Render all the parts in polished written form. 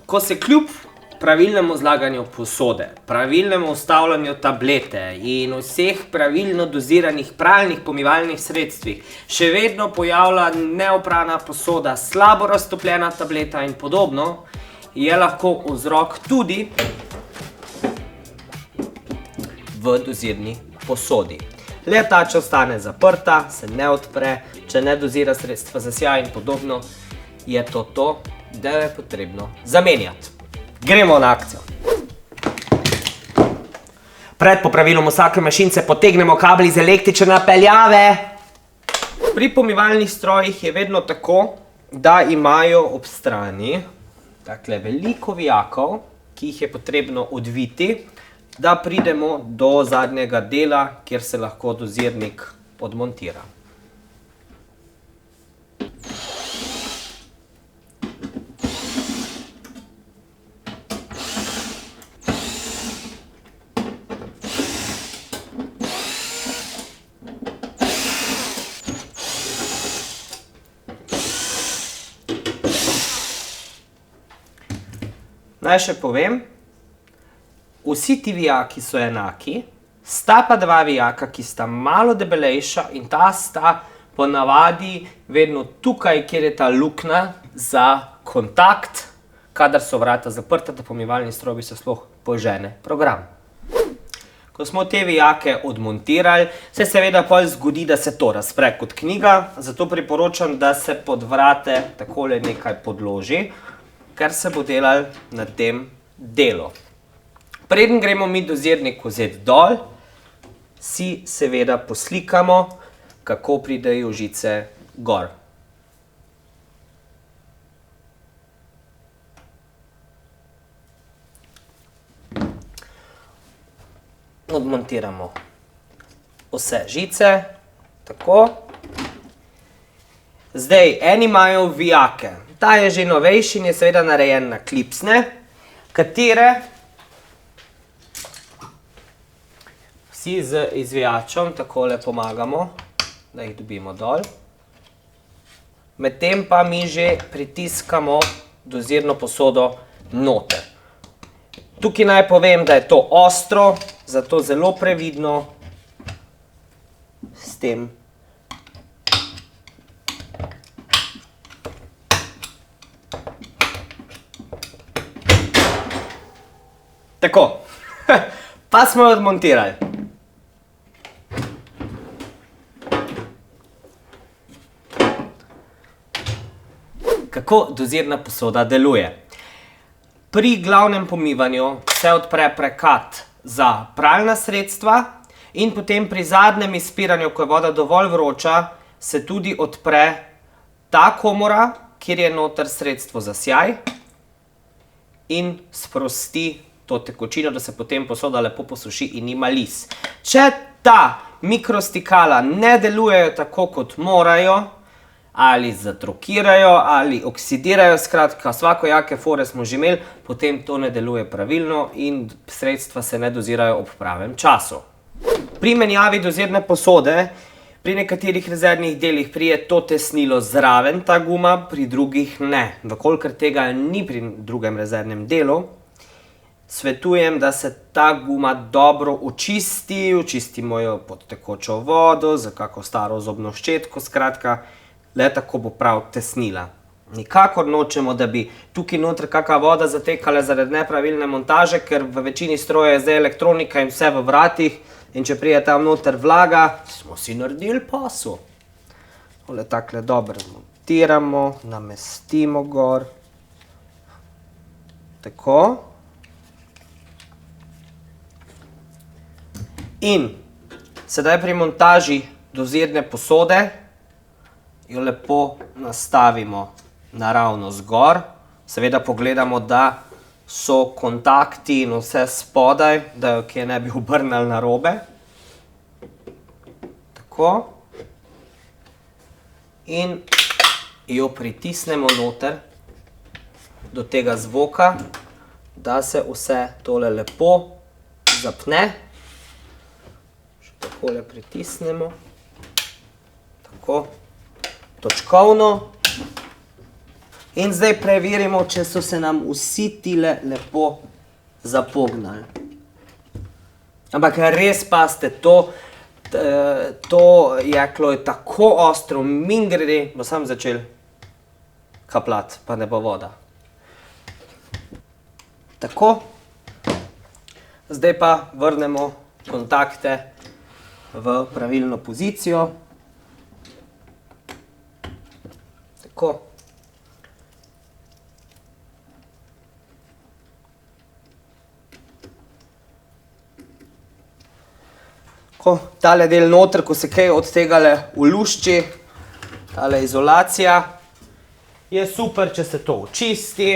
Ko se kljub pravilnemu zlaganju posode, pravilnemu vstavljanju tablete in vseh pravilno doziranih pralnih pomivalnih sredstvih še vedno pojavlja neoprana posoda, slabo raztopljena tableta in podobno, je lahko vzrok tudi v dozirni posodi. Le ta, če ostane zaprta, se ne odpre, če ne dozira sredstva za sijaj in podobno, je to, da jo je potrebno zamenjati. Gremo na akcijo. Pred popravilom vsake mašince potegnemo kabel iz električne napeljave. Pri pomivalnih strojih je vedno tako, da imajo ob strani takle veliko vijakov, ki jih je potrebno odviti, da pridemo do zadnjega dela, kjer se lahko dozirnik odmontira. Naj še povem, vsi ti vijaki so enaki, sta pa dva vijaka, ki sta malo debelejša in ta sta ponavadi vedno tukaj, kjer je ta luknja za kontakt, kadar so vrata zaprta, da pomivalni stroj se sploh požene program. Ko smo te vijake odmontirali, se seveda potem zgodi, da se to razpre kot knjiga, zato priporočam, da se pod vrate takole nekaj podloži, ker se bo delal na tem delu. Preden gremo mi dozirnik vzeti dol, si seveda poslikamo, kako pridejo žice gor. Odmontiramo vse žice, tako. Zdaj, eni imajo vijake. Ta je že novejši in je seveda narejen na klipsne, katere vsi z izvijačem takole pomagamo, da jih dobimo dol. Medtem pa mi že pritiskamo dozirno posodo noter. Tukaj naj povem, da je to ostro, zato zelo previdno s tem. Tako, pa smo jo odmontirali. Kako dozirna posoda deluje? Pri glavnem pomivanju se odpre prekat za pralna sredstva in potem pri zadnjem izpiranju, ko je voda dovolj vroča, se tudi odpre ta komora, kjer je noter sredstvo za sijaj in sprosti to tekočino, da se potem posoda lepo posuši in nima lis. Če ta mikrostikala ne delujejo tako, kot morajo, ali zatrokirajo, ali oksidirajo, skratka, svakojake fore smo že imeli, potem to ne deluje pravilno in sredstva se ne dozirajo ob pravem času. Pri menjavi dozirne posode, pri nekaterih rezervnih delih pride to tesnilo zraven, ta guma, pri drugih ne. Vkolikor tega ni pri drugem rezervnem delu, svetujem, da se ta guma dobro očisti, očistimo jo pod tekočo vodo, za kako staro zobno ščetko, skratka, le tako bo prav tesnila. Nikakor nočemo, da bi tukaj noter kakšna voda zatekala zaradi nepravilne montaže, ker v večini strojev je zdaj elektronika in vse v vratih in če pride tam noter vlaga, smo si naredili posel. Tole takle dobro zmontiramo, namestimo gor. Tako. In sedaj pri montaži dozirne posode jo lepo nastavimo naravno zgor. Seveda pogledamo, da so kontakti in vse spodaj, da jo kje ne bi obrnili narobe. Tako. In jo pritisnemo noter do tega zvoka, da se vse tole lepo zapne. Še takole pritisnemo. Tako. Točkovno. In zdaj preverimo, če so se nam vsi tile lepo zapognali. Ampak res pazite, to jeklo je tako ostro, mimogrede, bo sam začel kapljati, pa ne bo voda. Tako. Zdaj pa vrnemo kontakte v pravilno pozicijo. Tako. Tale del noter, ko se kaj od tegale ulušči, tale izolacija, je super, če se to očisti.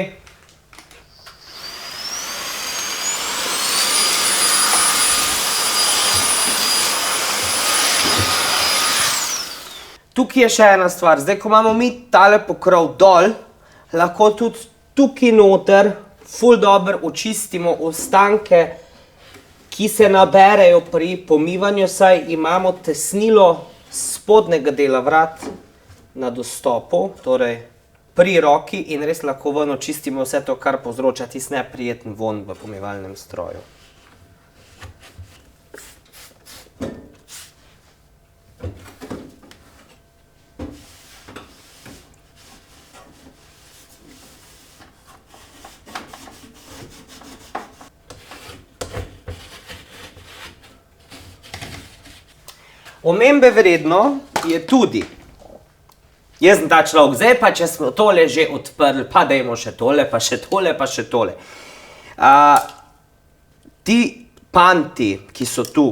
Tukaj je še ena stvar. Zdaj, ko imamo mi tale pokrov dol, lahko tudi tukaj noter ful dobro očistimo ostanke, ki se naberejo pri pomivanju, saj imamo tesnilo spodnjega dela vrat na dostopu, torej pri roki, in res lahko ven očistimo vse to, kar povzroča tisti neprijeten vonj v pomivalnem stroju. Omembe vredno je tudi, jaz sem ta človek, zdaj pa, če smo tole že odprli, pa dajmo še tole, pa še tole, pa še tole. Ti panti, ki so tu,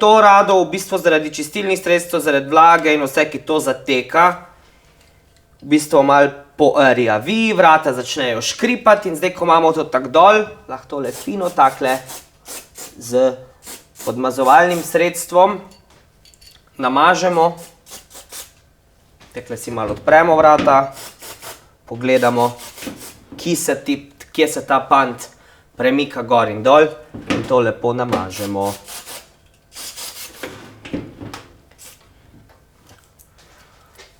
to rado v bistvu zaradi čistilnih sredstev, zaradi vlage in vse, ki to zateka, v bistvu malo porjavi, vrata začnejo škripati in zdaj, ko imamo to tako dol, lahko tole fino takle z odmazovalnim sredstvom namažemo, tekle si malo odpremo vrata, pogledamo, kje se ta pant premika gor in dol in to lepo namažemo.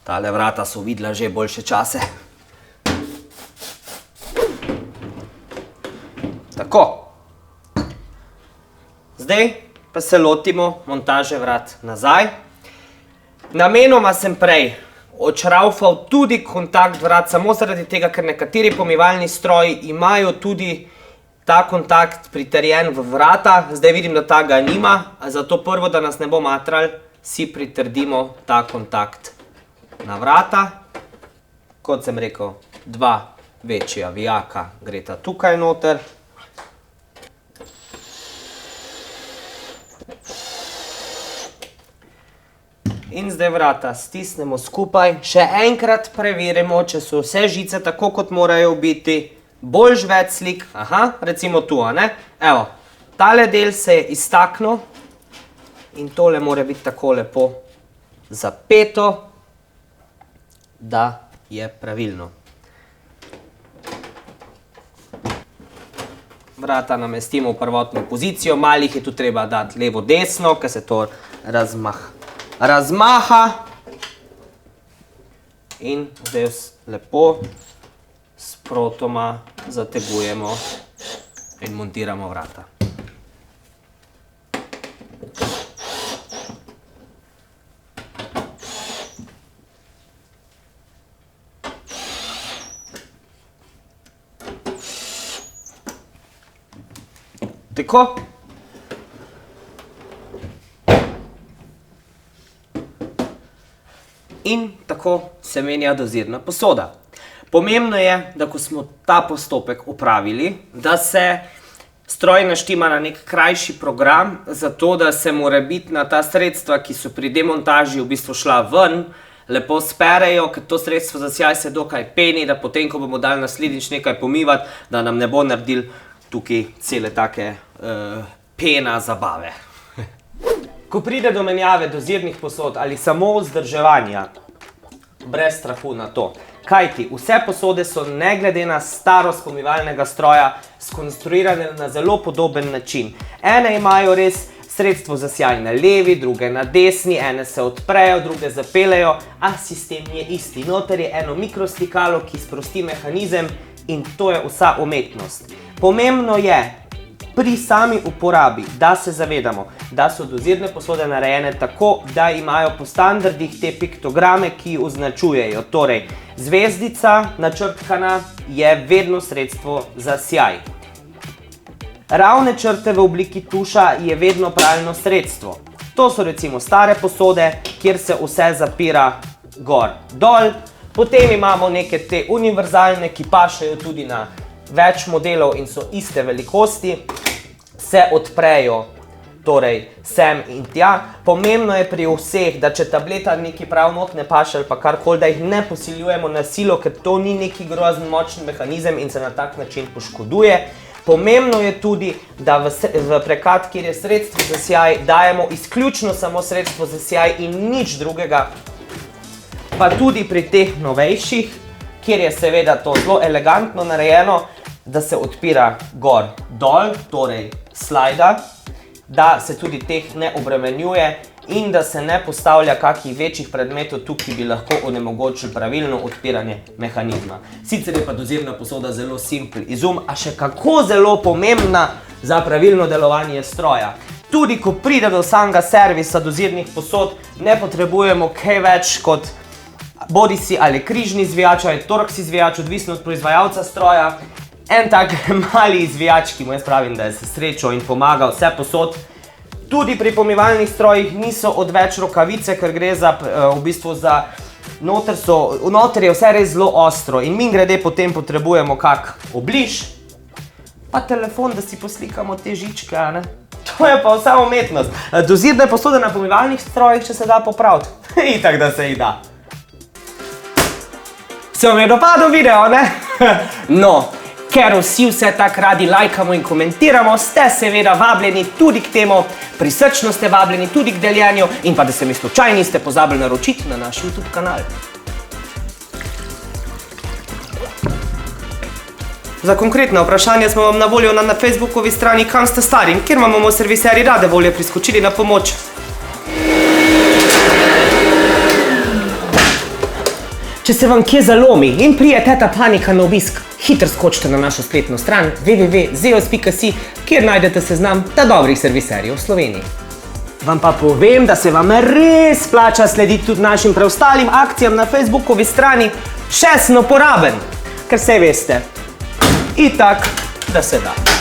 Tale vrata so videla že boljše čase. Tako. Zdaj pa se lotimo montaže vrat nazaj. Namenoma sem prej odšravfal tudi kontakt vrat, samo zaradi tega, ker nekateri pomivalni stroji imajo tudi ta kontakt pritrjen v vrata. Zdaj vidim, da ta ga nima, zato prvo, da nas ne bo matral, si pritrdimo ta kontakt na vrata. Kot sem rekel, dva večja vijaka greta tukaj noter. In zdaj vrata stisnemo skupaj. Še enkrat preverimo, če so vse žice tako, kot morajo biti. Boljš več slik. Aha, recimo tu, Evo, tale del se je iztaknil in tole mora biti tako lepo zapeto, da je pravilno. Vrata namestimo v prvotno pozicijo. Malih je tu treba dati levo-desno, ker se to razmaha in zdaj lepo sprotoma zategujemo in montiramo vrata. Tako. In tako se menja dozirna posoda. Pomembno je, da ko smo ta postopek opravili, da se stroj naštima na nek krajši program, zato da se morebitna ta sredstva, ki so pri demontaži v bistvu šla ven, lepo sperejo, ker to sredstvo za sijaj se dokaj peni, da potem, ko bomo dali naslednjič nekaj pomivati, da nam ne bo naredil tukaj cele take pena zabave. Ko pride do menjave dozirnih posod ali samo vzdrževanja, brez strahu na to. Kajti, vse posode so ne glede na starost pomivalnega stroja skonstruirane na zelo podoben način. Ene imajo res sredstvo za sijaj na levi, druge na desni, ene se odprejo, druge zapelejo, a sistem je isti. Noter je eno mikrostikalo, ki sprosti mehanizem in to je vsa umetnost. Pomembno je pri sami uporabi, da se zavedamo, da so dozirne posode narejene tako, da imajo po standardih te piktograme, ki označujejo. Torej, zvezdica načrtkana je vedno sredstvo za sijaj. Ravne črte v obliki tuša je vedno pravilno sredstvo. To so recimo stare posode, kjer se vse zapira gor, dol. Potem imamo neke te univerzalne, ki pašejo tudi na več modelov in so iste velikosti, se odprejo, torej sem in tja. Pomembno je pri vseh, da če tableta neki prav not ne paše ali pa karkoli, da jih ne posiljujemo na silo, ker to ni neki grozen močen mehanizem in se na tak način poškoduje. Pomembno je tudi, da v prekat, kjer je sredstvo za sijaj, dajemo izključno samo sredstvo za sijaj in nič drugega. Pa tudi pri teh novejših, kjer je seveda to zelo elegantno narejeno, da se odpira gor dol, torej slajda, da se tudi teh ne obremenjuje in da se ne postavlja kakih večjih predmetov tu, ki bi lahko onemogočili pravilno odpiranje mehanizma. Sicer je pa dozirna posoda zelo simpel izum, a še kako zelo pomembna za pravilno delovanje stroja. Tudi ko pride do samega servisa dozirnih posod, ne potrebujemo kaj več kot bodisi ali križni izvijač ali torks izvijač, odvisno od proizvajalca stroja. En tak mali izvijač, ki mu jaz pravim, da je se srečal in pomaga vse posod. Tudi pri pomivalnih strojih niso odveč rokavice, ker gre za, v bistvu za, noter je vse res zelo ostro in mimogrede potem potrebujemo kak obliž, pa telefon, da si poslikamo te žičke, a ne? To je pa vsa umetnost. Dozirne posode na pomivalnih strojih, če se da popraviti. Itak, da se jih da. Se vam je dopadel video, ne? No, ker vse tak radi lajkamo in komentiramo, ste seveda vabljeni tudi k temu, prisrčno ste vabljeni tudi k deljenju in pa da se mi slučajno niste pozabili naročiti na naš YouTube kanal. Za konkretna vprašanja smo vam na voljo na Facebookovi strani Kam ste stari, kjer vam bomo serviserji rade volje priskočili na pomoč. Če se vam kje zalomi in prije teta panika na obisk, hitro skočite na našo spletno stran www.zeus.si, kjer najdete seznam dobrih serviserjev v Sloveniji. Vam pa povem, da se vam res splača slediti tudi našim preostalim akcijam na Facebookovi strani, še sem uporaben, ker saj veste, itak, da se da.